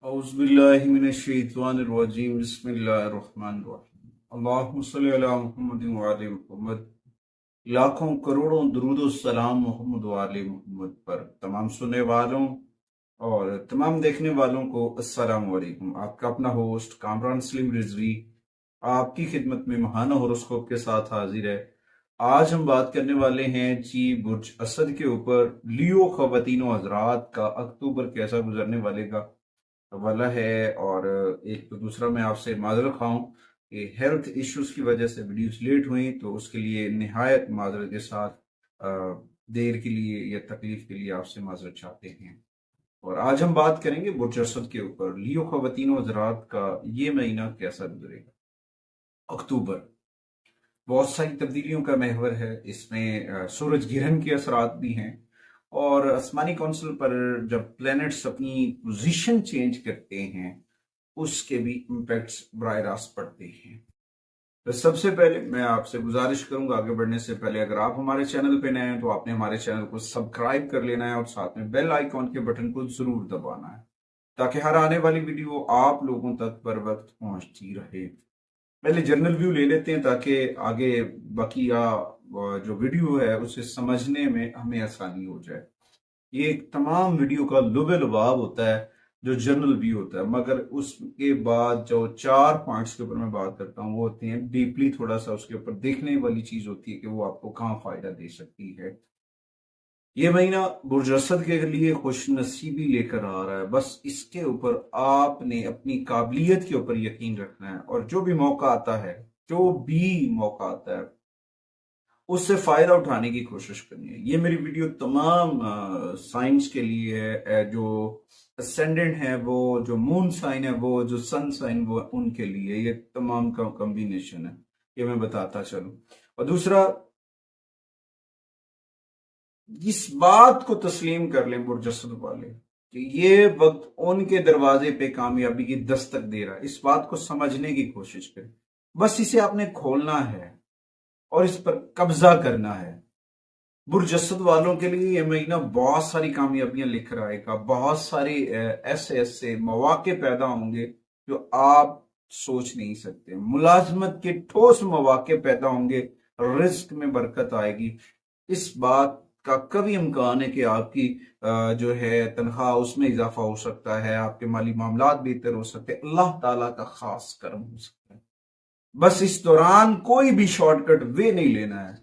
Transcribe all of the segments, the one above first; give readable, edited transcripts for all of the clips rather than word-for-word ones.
औज़ुबिल्लाहिमिनश्शैतानिर्रजीम बिस्मिल्लाहिर्रहमानिर्रहीम अल्लाहुम्मा सल्लि अला मुहम्मदिन व आले मुहम्मद। लाखों करोड़ों दुरूद सलाम मोहम्मद व आले मुहम्मद पर। तमाम सुनने वालों और तमाम देखने वालों को अस्सलाम वालेकुम। आपका अपना होस्ट कामरान सलीम रिजवी आपकी खिदमत में महाना होरोस्कोप के साथ हाजिर है। आज हम बात करने वाले हैं जी बुर्ज असद के ऊपर। लियो ख़वातीनो हज़रात का अक्टूबर कैसा गुजरने वाले का वाला है। और एक तो दूसरा मैं आपसे माजरत खाऊं कि हेल्थ इश्यूज की वजह से वीडियोस लेट हुई, तो उसके लिए निहायत माजरत के साथ देर के लिए या तकलीफ के लिए आपसे माजरत चाहते हैं। और आज हम बात करेंगे बुर्ज असद के ऊपर। लियो ख़वातीनो हज़रात का ये महीना कैसा गुजरेगा। अक्टूबर बहुत सारी तब्दीलियों का महवर है। इसमें सूरज ग्रहण के असरात भी हैं, और आसमानी काउंसिल पर जब प्लैनेट्स अपनी पोजीशन चेंज करते हैं उसके भी इम्पैक्ट्स बराह रास्त पड़ते हैं। तो सबसे पहले मैं आपसे गुजारिश करूंगा, आगे बढ़ने से पहले अगर आप हमारे चैनल पे नए हैं तो आपने हमारे चैनल को सब्सक्राइब कर लेना है और साथ में बेल आइकॉन के बटन को जरूर दबाना है, ताकि हर आने वाली वीडियो आप लोगों तक पर वक्त पहुंचती रहे। पहले जनरल व्यू ले लेते हैं ताकि आगे बाकी जो वीडियो है उसे समझने में हमें आसानी हो जाए। ये एक तमाम वीडियो का लुबे लुबाब होता है जो जनरल व्यू होता है, मगर उसके बाद जो 4 पॉइंट्स के ऊपर मैं बात करता हूँ वो होती हैं डीपली, थोड़ा सा उसके ऊपर देखने वाली चीज होती है कि वो आपको कहाँ फायदा दे सकती है। ये महीना बुर्ज असद के लिए खुश नसीबी लेकर आ रहा है। बस इसके ऊपर आपने अपनी काबिलियत के ऊपर यकीन रखना है, और जो भी मौका आता है, जो भी मौका आता है उससे फायदा उठाने की कोशिश करनी है। ये मेरी वीडियो तमाम साइंस के लिए है, जो असेंडेंट है वो, जो मून साइन है वो, जो सन साइन वो, उनके लिए ये तमाम का कॉम्बिनेशन है। ये मैं बताता चलूं। और दूसरा, इस बात को तस्लीम कर लें बुर्ज असद वाले कि ये वक्त उनके दरवाजे पे कामयाबी की दस्तक दे रहा है। इस बात को समझने की कोशिश करें। बस इसे आपने खोलना है और इस पर कब्जा करना है। बुर्ज असद वालों के लिए यह महीना बहुत सारी कामयाबियां लेकर आएगा। बहुत सारे ऐसे ऐसे मौके पैदा होंगे जो आप सोच नहीं सकते। मुलाजमत के ठोस मौके पैदा होंगे, रिस्क में बरकत आएगी। इस बात का कभी इम्कान है कि आपकी जो है तनख्वाह उसमें इजाफा हो सकता है, आपके माली मामलात बेहतर हो सकते हैं, अल्लाह ताला का खास करम हो सकता है। बस इस दौरान कोई भी शॉर्टकट वे नहीं लेना है,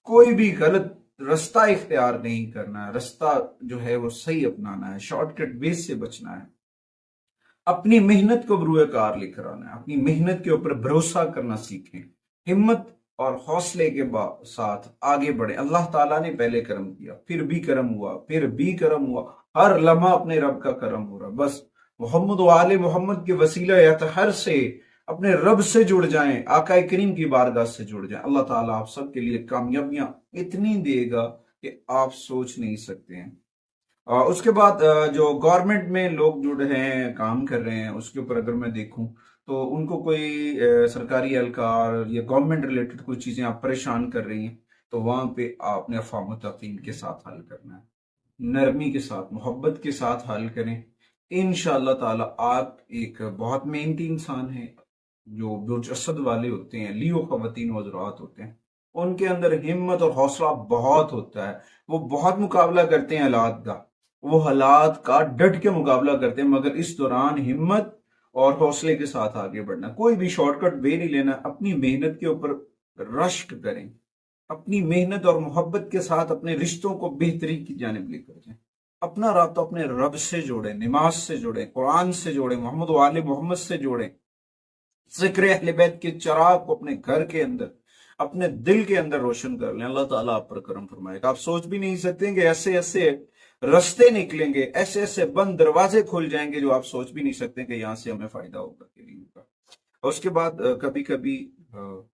कोई भी गलत रास्ता इख्तियार नहीं करना है। रास्ता जो है वो सही अपनाना है, शॉर्टकट वे से बचना है। अपनी मेहनत को बरूए कार लेकर आना है, अपनी मेहनत के ऊपर भरोसा करना सीखें, हिम्मत और हौसले के साथ आगे बढ़े। अल्लाह ताला ने पहले करम किया, फिर भी करम हुआ, फिर भी करम हुआ, हर लम्हा अपने रब का करम हो रहा। बस मोहम्मद वाले मोहम्मद के वसीला यतहर से अपने रब से जुड़ जाएं, आका करीम की बारगाह से जुड़ जाएं। अल्लाह ताला आप सबके लिए कामयाबियां इतनी देगा कि आप सोच नहीं सकते हैं। उसके बाद जो गवर्नमेंट में लोग जुड़ रहे हैं, काम कर रहे हैं, उसके ऊपर अगर मैं देखूं तो उनको कोई सरकारी एहलकार या गवर्नमेंट रिलेटेड कोई चीजें आप परेशान कर रही हैं, तो वहां पे आपने अफ़वाह तफ़हीम के साथ हल करना है, नरमी के साथ, मोहब्बत के साथ हल करें। इंशाअल्लाह ताला आप एक बहुत मेहनती इंसान हैं। जो बुर्ज असद वाले होते हैं, लियो ख़वातीन हज़रात होते हैं, उनके अंदर हिम्मत और हौसला बहुत होता है। वो बहुत मुकाबला करते हैं हालात का, वो हालात का डट के मुकाबला करते हैं, मगर इस दौरान हिम्मत और हौसले के साथ आगे बढ़ना, कोई भी शॉर्टकट वे नहीं लेना। अपनी मेहनत के ऊपर रश्क करें, अपनी मेहनत और मोहब्बत के साथ अपने रिश्तों को बेहतरी की जानिब लेकर जाएं। अपना राब्ता अपने रब से जोड़ें, नमाज से जोड़ें, कुरान से जोड़ें, मोहम्मद वाले मोहम्मद से जोड़ें। जिक्र अहले बैत के चिराग को अपने घर के अंदर, अपने दिल के अंदर रोशन कर लें। अल्लाह ताला आप पर करम फरमाएगा। आप सोच भी नहीं सकते कि ऐसे ऐसे रास्ते निकलेंगे, ऐसे ऐसे बंद दरवाजे खुल जाएंगे जो आप सोच भी नहीं सकते कि यहां से हमें फायदा होगा कि नहीं होगा। और उसके बाद कभी कभी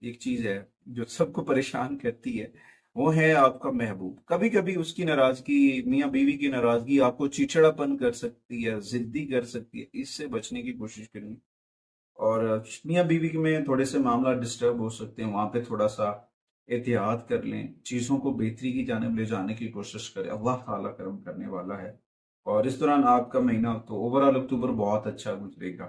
एक चीज है जो सबको परेशान करती है, वो है आपका महबूब। कभी कभी उसकी नाराजगी, मियाँ बीवी की नाराजगी आपको चिड़चिड़ापन कर सकती है, जिद्दी कर सकती है। इससे बचने की कोशिश करें। और मियाँ बीवी में थोड़े से मामला डिस्टर्ब हो सकते हैं, वहां पे थोड़ा सा एहतियात कर लें, चीज़ों को बेहतरी की जानिब ले जाने की कोशिश करें। अल्लाह ताला करम करने वाला है। और इस दौरान आपका महीना तो ओवरऑल अक्टूबर बहुत अच्छा गुजरेगा।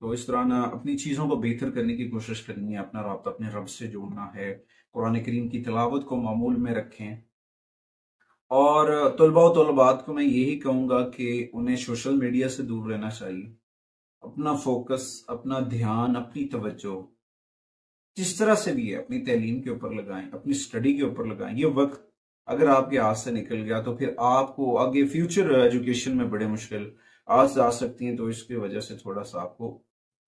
तो इस दौरान अपनी चीज़ों को बेहतर करने की कोशिश करनी है, अपना राब्ता अपने रब से जोड़ना है, कुरान करीम की तिलावत को मामूल में रखें। और तलबा व तलबात को मैं यही कहूँगा कि उन्हें सोशल मीडिया से दूर रहना चाहिए। अपना फोकस, अपना ध्यान, अपनी तवज्जो जिस तरह से भी है अपनी तालीम के ऊपर लगाएं, अपनी स्टडी के ऊपर लगाएं। ये वक्त अगर आपके हाथ से निकल गया तो फिर आपको आगे फ्यूचर एजुकेशन में बड़े मुश्किल आज आ सकती हैं। तो इसकी वजह से थोड़ा सा आपको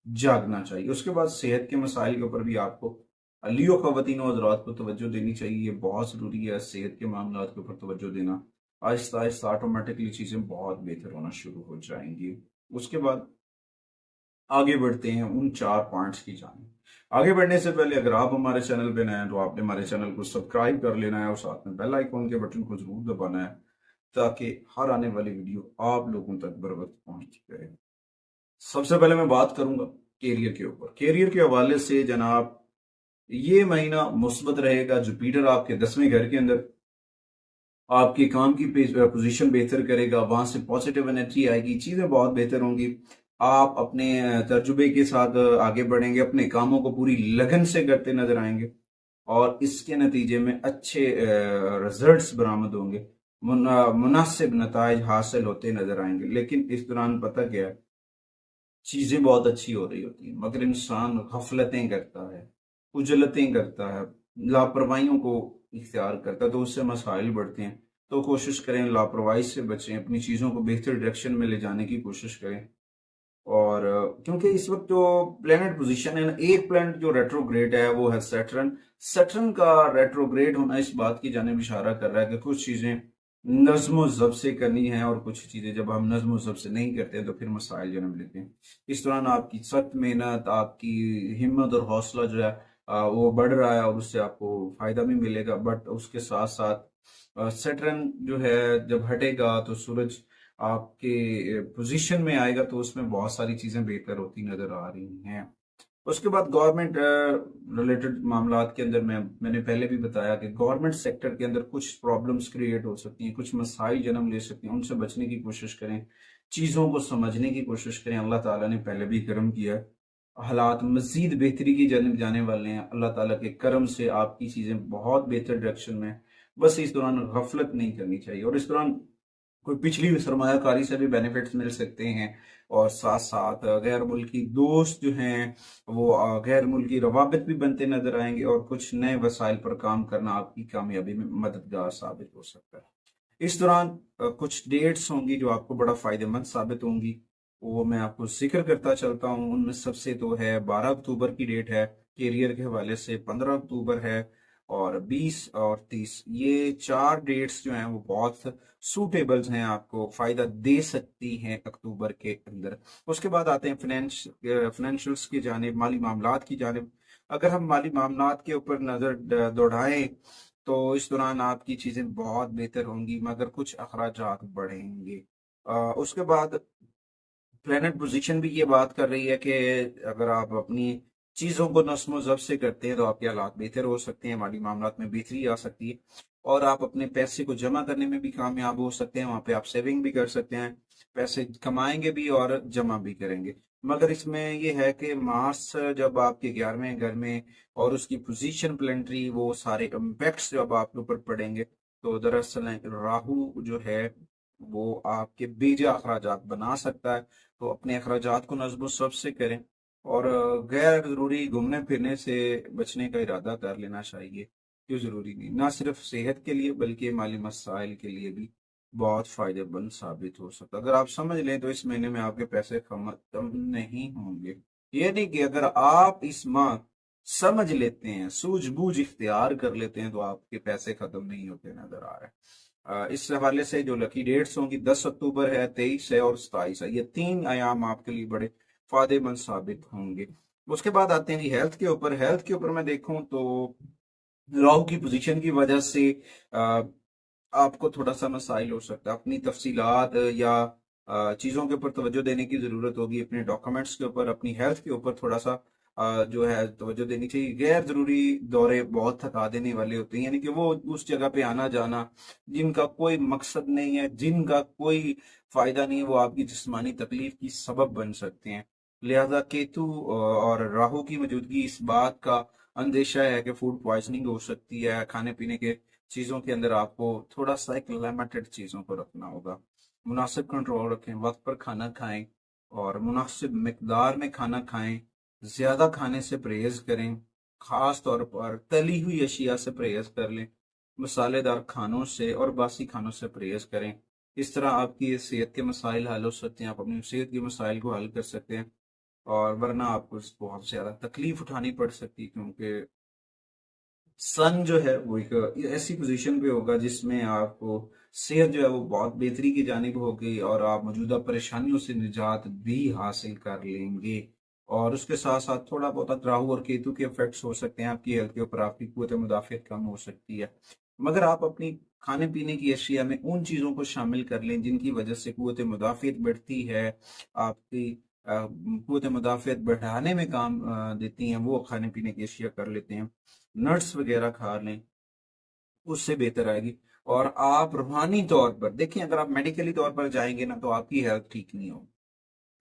जागना चाहिए। उसके बाद सेहत के मसाइल के ऊपर भी आपको लियो ख़वातीन और हज़रात को तवज्जो देनी चाहिए। ये बहुत ज़रूरी है सेहत के मामला के ऊपर तवज्जो देना। आहिस्ता आहिस्ता ऑटोमेटिकली चीज़ें बहुत बेहतर होना शुरू हो जाएंगी। उसके बाद आगे बढ़ते हैं उन 4 पॉइंट्स की जानिब। आगे बढ़ने से पहले अगर आप हमारे चैनल पे नए हैं तो आपने हमारे चैनल को सब्सक्राइब कर लेना है और साथ में बेल आइकॉन के बटन को जरूर दबाना है ताकि हर आने वाली वीडियो आप लोगों तक बर वक्त पहुंचती रहे। सबसे पहले मैं बात करूंगा कैरियर के ऊपर। कैरियर के हवाले से जनाब ये महीना मुस्बत रहेगा। जुपिटर आपके 10वें घर के अंदर आपके काम की पोजीशन बेहतर करेगा, वहां से पॉजिटिव एनर्जी आएगी, चीजें बहुत बेहतर होंगी। आप अपने तजुर्बे के साथ आगे बढ़ेंगे, अपने कामों को पूरी लगन से करते नजर आएंगे और इसके नतीजे में अच्छे रिजल्ट्स बरामद होंगे, मुनासिब नताइज हासिल होते नजर आएंगे। लेकिन इस दौरान पता क्या है, चीजें बहुत अच्छी हो रही होती हैं मगर इंसान गफलतें करता है, उजलतें करता है, लापरवाहियों को इख्तियार करता है, तो उससे मसाइल बढ़ते हैं। तो कोशिश करें लापरवाही से बचें, अपनी चीज़ों को बेहतर डायरेक्शन में ले जाने की कोशिश करें। और क्योंकि इस वक्त जो प्लेनेट पोजीशन है ना, एक प्लेनेट जो रेट्रोग्रेड है वो है सैटर्न। सैटर्न का रेट्रोग्रेड होना इस बात की जानिब इशारा कर रहा है कि कुछ चीज़ें नज्म ज़ब्त से करनी है और कुछ चीज़ें जब हम नज्म ज़ब्त से नहीं करते तो फिर मसाइल जन्म लेते हैं। इस दौरान आपकी सख्त मेहनत, आपकी हिम्मत और हौसला जो है वो बढ़ रहा है और उससे आपको फायदा भी मिलेगा। बट उसके साथ साथ सैटर्न जो है जब हटेगा तो सूरज आपके पोजीशन में आएगा, तो उसमें बहुत सारी चीजें बेहतर होती नजर आ रही हैं। उसके बाद गवर्नमेंट रिलेटेड मामला के अंदर मैंने पहले भी बताया कि गवर्नमेंट सेक्टर के अंदर कुछ प्रॉब्लम्स क्रिएट हो सकती हैं, कुछ मसाइल जन्म ले सकती हैं, उनसे बचने की कोशिश करें, चीज़ों को समझने की कोशिश करें। अल्लाह ताला ने पहले भी करम किया है, हालात मजीद बेहतरी की जानब जाने वाले हैं। अल्लाह ताला के करम से आपकी चीज़ें बहुत बेहतर डायरेक्शन में, बस इस दौरान गफलत नहीं करनी चाहिए। और इस दौरान कोई पिछली सरमायाकारी से भी बेनिफिट्स मिल सकते हैं और साथ साथ गैर मुल्की दोस्त जो हैं वो गैर मुल्की रवाबित भी बनते नजर आएंगे और कुछ नए वसाइल पर काम करना आपकी कामयाबी में मददगार साबित हो सकता है। इस दौरान कुछ डेट्स होंगी जो आपको बड़ा फायदेमंद साबित होंगी, वो मैं आपको जिक्र करता चलता हूँ। उनमें सबसे तो है 12 अक्टूबर की डेट है कैरियर के हवाले से, 15 अक्टूबर है और 20 और 30। ये 4 डेट्स जो हैं वो बहुत सूटेबल्स हैं, आपको फायदा दे सकती हैं अक्टूबर के अंदर। उसके बाद आते हैं फाइनेंशियल्स की जानिब, माली मामलात की जानिब। अगर हम माली मामलात के ऊपर नजर दौड़ाएं तो इस दौरान आपकी चीजें बहुत बेहतर होंगी मगर कुछ अखराजात बढ़ेंगे। उसके बाद प्लेनेट पोजीशन भी ये बात कर रही है कि अगर आप अपनी चीजों को नस्म ज़ब्त से करते हैं तो आपके हालात बेहतर हो सकते हैं, माली मामलात में बेहतरी आ सकती है और आप अपने पैसे को जमा करने में भी कामयाब हो सकते हैं। वहां पे आप सेविंग भी कर सकते हैं, पैसे कमाएंगे भी और जमा भी करेंगे। मगर इसमें यह है कि मार्स जब आपके 11वें घर में और उसकी पोजीशन प्लेनेटरी, वो सारे इम्पैक्ट्स जब आपके ऊपर पड़ेंगे तो दरअसल राहु जो है वो आपके बेजा अखराजात बना सकता है। तो अपने अखराजात को नज़्म सबसे करें और गैर जरूरी घूमने फिरने से बचने का इरादा कर लेना चाहिए, क्यों जरूरी नहीं, ना सिर्फ सेहत के लिए बल्कि माली मसाइल के लिए भी बहुत फायदेमंद साबित हो सकता है। अगर आप समझ लें तो इस महीने में आपके पैसे खत्म नहीं होंगे। ये नहीं कि अगर आप इस माह समझ लेते हैं, सूझबूझ इख्तियार कर लेते हैं तो आपके पैसे खत्म नहीं होते नजर आ रहे हैं। इस हवाले से जो लकी डेट्स होंगी 10 अक्टूबर है, 23 है और 27 है। ये 3 आयाम आपके लिए बड़े फायदेमंद साबित होंगे। उसके बाद आते हैं हेल्थ के ऊपर। हेल्थ के ऊपर मैं देखूं तो राहु की पोजीशन की वजह से आपको थोड़ा सा मसाइल हो सकता है। अपनी तफसीलात या चीज़ों के ऊपर तवज्जो देने की ज़रूरत होगी, अपने डॉक्यूमेंट्स के ऊपर, अपनी हेल्थ के ऊपर थोड़ा सा जो है तवज्जो देनी चाहिए। गैर जरूरी दौरे बहुत थका देने वाले होते हैं, यानी कि वो उस जगह पे आना जाना जिनका कोई मकसद नहीं है, जिनका कोई फायदा नहीं है, वो आपकी जिस्मानी तकलीफ की सबब बन सकते हैं। लिहाजा केतु और राहु की मौजूदगी इस बात का अंदेशा है कि फूड पॉइजनिंग हो सकती है। खाने पीने के चीजों के अंदर आपको थोड़ा सा एक लिमिटेड चीजों को रखना होगा। मुनासिब कंट्रोल रखें, वक्त पर खाना खाएं और मुनासिब मिकदार में खाना खाएं। ज्यादा खाने से परहेज करें, खास तौर पर तली हुई अशिया से परहेज कर लें। मसालेदार खानों से और बासी खानों से परहेज करें। इस तरह आपकी सेहत के मसाइल हल हो सकते हैं, आप अपनी सेहत के मसाइल को हल कर सकते हैं। और वरना आपको बहुत ज्यादा तकलीफ उठानी पड़ सकती है, क्योंकि सन जो है वो एक ऐसी पोजीशन पे होगा जिसमें आपको सेहत जो है वो बहुत बेहतरी की जानिब होगी और आप मौजूदा परेशानियों से निजात भी हासिल कर लेंगे। और उसके साथ साथ थोड़ा बहुत राहु और केतु के इफेक्ट्स हो सकते हैं आपकी हेल्थ के ऊपर, आपकी कुव्वत मुदाफियत कम हो सकती है। मगर आप अपनी खाने पीने की अशिया में उन चीजों को शामिल कर लें जिनकी वजह से कुव्वत मुदाफियत बढ़ती है, आपकी कुव्वत मुदाफियत बढ़ाने में काम देती हैं, वो खाने पीने की अशिया कर लेते हैं। नट्स वगैरह खा लें, उससे बेहतर आएगी। और आप रूहानी तौर पर देखें, अगर आप मेडिकली तौर पर जाएंगे ना तो आपकी हेल्थ ठीक नहीं होगी।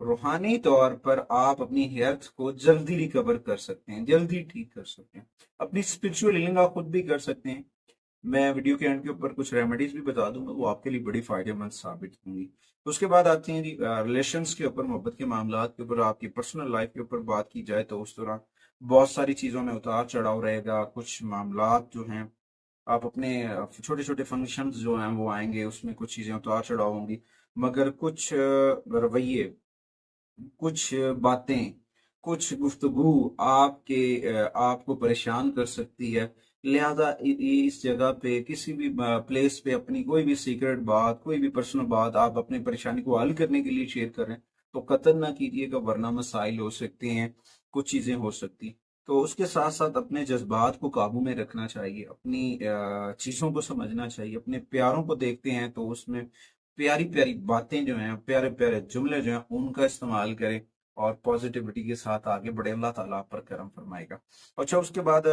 रूहानी तौर पर आप अपनी हेल्थ को जल्दी रिकवर कर सकते हैं, जल्दी ठीक कर सकते हैं। अपनी स्पिरिचुअल हीलिंग आप खुद भी कर सकते हैं। मैं वीडियो के एंड के ऊपर कुछ रेमेडीज भी बता दूंगा, वो आपके लिए बड़ी फायदेमंद साबित होंगी। उसके बाद आते हैं जी रिलेशंस के ऊपर, मोहब्बत के मामलात के ऊपर, आपकी पर्सनल लाइफ के ऊपर बात की जाए तो उस दौरान बहुत सारी चीजों में उतार चढ़ाव रहेगा। कुछ मामलात जो हैं, आप अपने छोटे छोटे फंक्शंस जो हैं वो आएंगे, उसमें कुछ चीजें उतार चढ़ाव होंगी। मगर कुछ रवैये, कुछ बातें, कुछ गुफ्तगू आपको परेशान कर सकती है। लिहाजा इस जगह पे किसी भी प्लेस पे अपनी कोई भी सीक्रेट बात, कोई भी पर्सनल बात आप अपनी परेशानी को हल करने के लिए शेयर करें तो कतई ना कीजिएगा, वरना मसाइल हो सकते हैं, कुछ चीजें हो सकती। तो उसके साथ साथ अपने जज्बात को काबू में रखना चाहिए, अपनी चीजों को समझना चाहिए। अपने प्यारों को देखते हैं तो उसमें प्यारी प्यारी बातें जो हैं, प्यारे प्यारे जुमले जो हैं, उनका इस्तेमाल करें और पॉजिटिविटी के साथ आगे बढ़े। अल्लाह ताला आप पर करम फरमाएगा। अच्छा, उसके बाद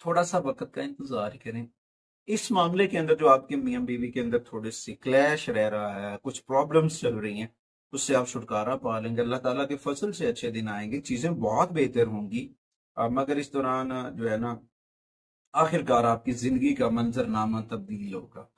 थोड़ा सा वक्त का इंतजार करें। इस मामले के अंदर जो आपके मियां बीवी के अंदर थोड़ी सी क्लैश रह रहा है, कुछ प्रॉब्लम्स चल रही हैं, उससे आप छुटकारा पा लेंगे। अल्लाह ताला के फजल से अच्छे दिन आएंगे, चीजें बहुत बेहतर होंगी। मगर इस दौरान जो है ना, आखिरकार आपकी जिंदगी का मंजरनामा तब्दील होगा,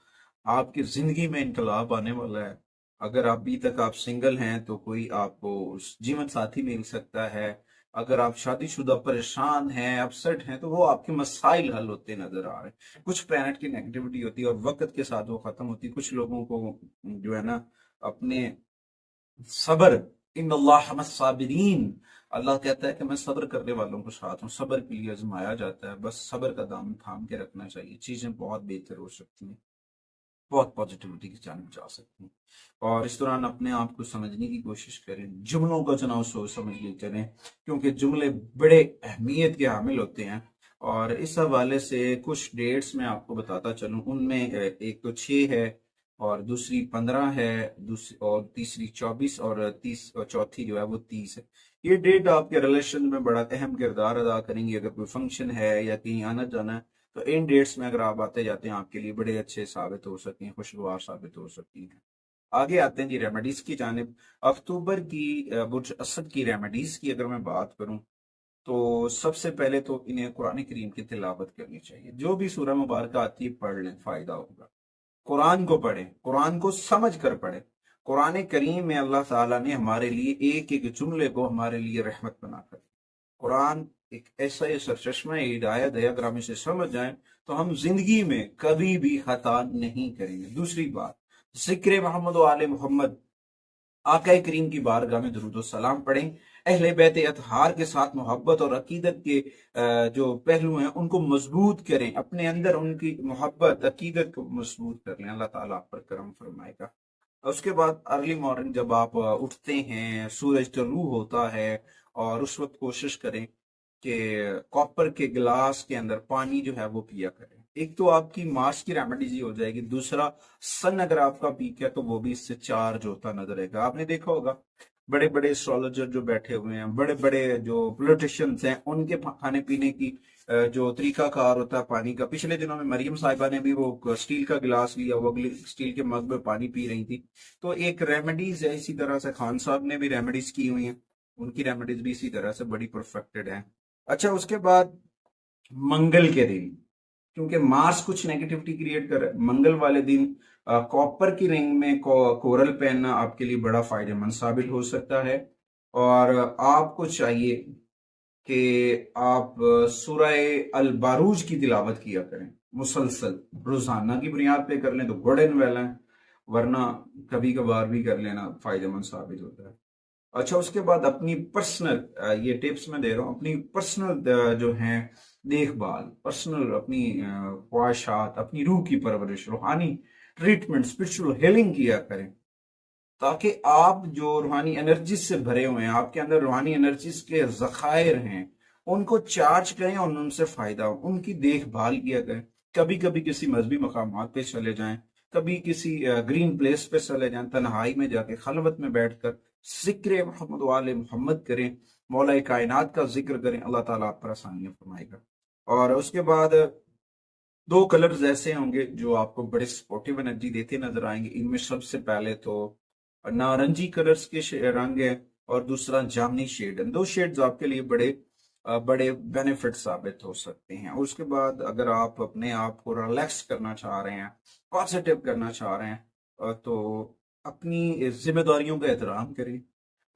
आपकी जिंदगी में इनकलाब आने वाला है। अगर अभी तक आप सिंगल हैं तो कोई आपको जीवन साथी मिल सकता है। अगर आप शादीशुदा परेशान हैं, अपसेट हैं, तो वो आपके मसाइल हल होते नजर आ रहे हैं। कुछ प्लैनेट की नेगेटिविटी होती है और वक्त के साथ वो खत्म होती है। कुछ लोगों को जो है ना, अपने सब्र, इन्नल्लाह मस्साबिरीन, अल्लाह कहता है कि मैं सब्र करने वालों को साथ हूँ। सब्र के लिए आजमाया जाता है, बस सब्र का दामन थाम के रखना चाहिए, चीजें बहुत बेहतर हो सकती हैं, बहुत पॉजिटिविटी की जानिब जा सकती हैं। और इस दौरान अपने आप को समझने की कोशिश करें, जुमलों का चुनाव सोच समझ के करें, क्योंकि जुमले बड़े अहमियत के हामिल होते हैं। और इस हवाले से कुछ डेट्स मैं आपको बताता चलूं, उनमें एक तो 6 है और दूसरी 15 है, दूसरी और तीसरी 24 और तीस और चौथी जो है वो 30 है। ये डेट आपके रिलेशन में बड़ा अहम किरदार अदा करेंगी। अगर कोई फंक्शन है या कहीं आना जाना है तो इन डेट्स में अगर आप आते जाते हैं, आपके लिए बड़े अच्छे साबित हो सकती हैं, खुशगवार साबित हो सकती हैं। आगे आते हैं जी रेमेडीज की जानिब। अक्टूबर की बुर्ज असद की रेमेडीज की अगर मैं बात करूं तो सबसे पहले तो इन्हें कुरान करीम की तिलावत करनी चाहिए। जो भी सूरह मुबारक आती है पढ़ लें, फायदा होगा। कुरान को पढ़ें, कुरान को समझ कर पढ़ें। कुरान करीम में अल्लाह ताला ने हमारे लिए एक एक जुमले को हमारे लिए रहमत बनाकर, कुरान एक ऐसा सरचश्मा हिदायत है, अगर हम इसे समझ जाएं तो हम जिंदगी में कभी भी खता नहीं करेंगे। दूसरी बात, जिक्र मोहम्मद व आले मोहम्मद, आका करीम की बारगाह में दुरूद और सलाम पढ़ें। अहले बैत अतहार के साथ मोहब्बत और अकीदत के जो पहलू हैं उनको मजबूत करें, अपने अंदर उनकी मोहब्बत अकीदत को मजबूत कर लें। अल्लाह ताला आप पर करम फरमाएगा। उसके बाद अर्ली मॉर्निंग जब आप उठते हैं, सूरज तुलू होता है, और उस वक्त कोशिश करें कि कॉपर के गिलास के अंदर पानी जो है वो पिया करें। एक तो आपकी मार्स की रेमेडीज हो जाएगी, दूसरा सन अगर आपका पीक है तो वो भी इससे चार्ज होता नजर आएगा। आपने देखा होगा बड़े बड़े एस्ट्रोलॉजर जो बैठे हुए हैं, बड़े बड़े जो पॉलिटिशियंस हैं, उनके खाने पीने की जो तरीकाकार होता है पानी का। पिछले दिनों में मरियम साहिबा ने भी वो स्टील का गिलास लिया, वो स्टील के मग में पानी पी रही थी। तो एक रेमेडीज है, इसी तरह से खान साहब ने भी रेमेडीज की हुई हैं, उनकी रेमेडीज भी इसी तरह से बड़ी परफेक्टेड है। अच्छा, उसके बाद मंगल के दिन, क्योंकि मार्स कुछ नेगेटिविटी क्रिएट कर रहा है, मंगल वाले दिन कॉपर की रिंग में कोरल पहनना आपके लिए बड़ा फायदेमंद साबित हो सकता है। और आपको चाहिए कि आप सूरह अल बारूज की तिलावत किया करें मुसलसल, रोजाना की बुनियाद पे कर लें तो गुड एंड वेल है, वरना कभी कभार भी कर लेना फायदेमंद साबित होता है। अच्छा, उसके बाद अपनी पर्सनल, ये टिप्स मैं दे रहा हूँ, अपनी पर्सनल जो है देखभाल, पर्सनल अपनी ख्वाहिशात, अपनी रूह की परवरिश, रूहानी ट्रीटमेंट, स्पिरिचुअल हीलिंग किया करें, ताकि आप जो रूहानी एनर्जी से भरे हुए हैं, आपके अंदर रूहानी एनर्जीज के जखायर हैं, उनको चार्ज करें और उनसे फायदा हो, उनकी देखभाल किया करें। कभी कभी किसी मजहबी मकामात पे चले जाएं, कभी किसी ग्रीन प्लेस पे चले जाएं, तन्हाई में जाके खलवत में बैठकर जिक्र मोहम्मद वाले मोहम्मद करें, मौला कायनात का जिक्र करें, अल्लाह ताला आप पर आसानियां फरमाएगा। और उसके बाद दो कलर्स ऐसे होंगे जो आपको बड़े सपोर्टिव एनर्जी देते नजर आएंगे। इनमें सबसे पहले तो नारंगी कलर्स के रंग है, और दूसरा जामनी शेड है। दो शेड्स आपके लिए बड़े बेनिफिट साबित हो सकते हैं। उसके बाद अगर आप अपने आप को रिलैक्स करना चाह रहे हैं, पॉजिटिव करना चाह रहे हैं, तो अपनी जिम्मेदारियों का एहतराम करें,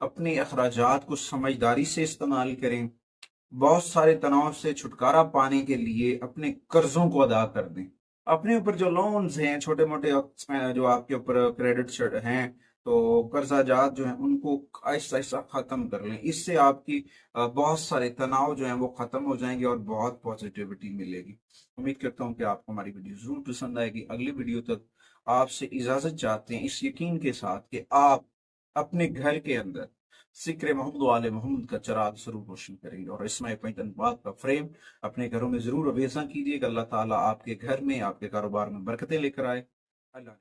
अपने अखराजात को समझदारी से इस्तेमाल करें, बहुत सारे तनाव से छुटकारा पाने के लिए अपने कर्जों को अदा कर दें। अपने ऊपर जो लोन्स हैं, छोटे मोटे जो आपके ऊपर क्रेडिट हैं, तो कर्जाजात जो हैं उनको आहिस्ता आहिस्ता खत्म कर लें। इससे आपकी बहुत सारे तनाव जो हैं वो खत्म हो जाएंगे और बहुत पॉजिटिविटी मिलेगी। उम्मीद करता हूं कि आपको हमारी वीडियो जरूर पसंद आएगी। अगली वीडियो तक आपसे इजाजत चाहते हैं, इस यकीन के साथ कि आप अपने घर के अंदर जिक्र मोहम्मद वाले मोहम्मद का चराग जरूर रोशन करेंगे, और इसमें पैंतनबाद का फ्रेम अपने घरों में जरूर अवेजा कीजिएगा। अल्लाह ताला आपके घर में, आपके कारोबार में बरकतें लेकर आए। अल्लाह।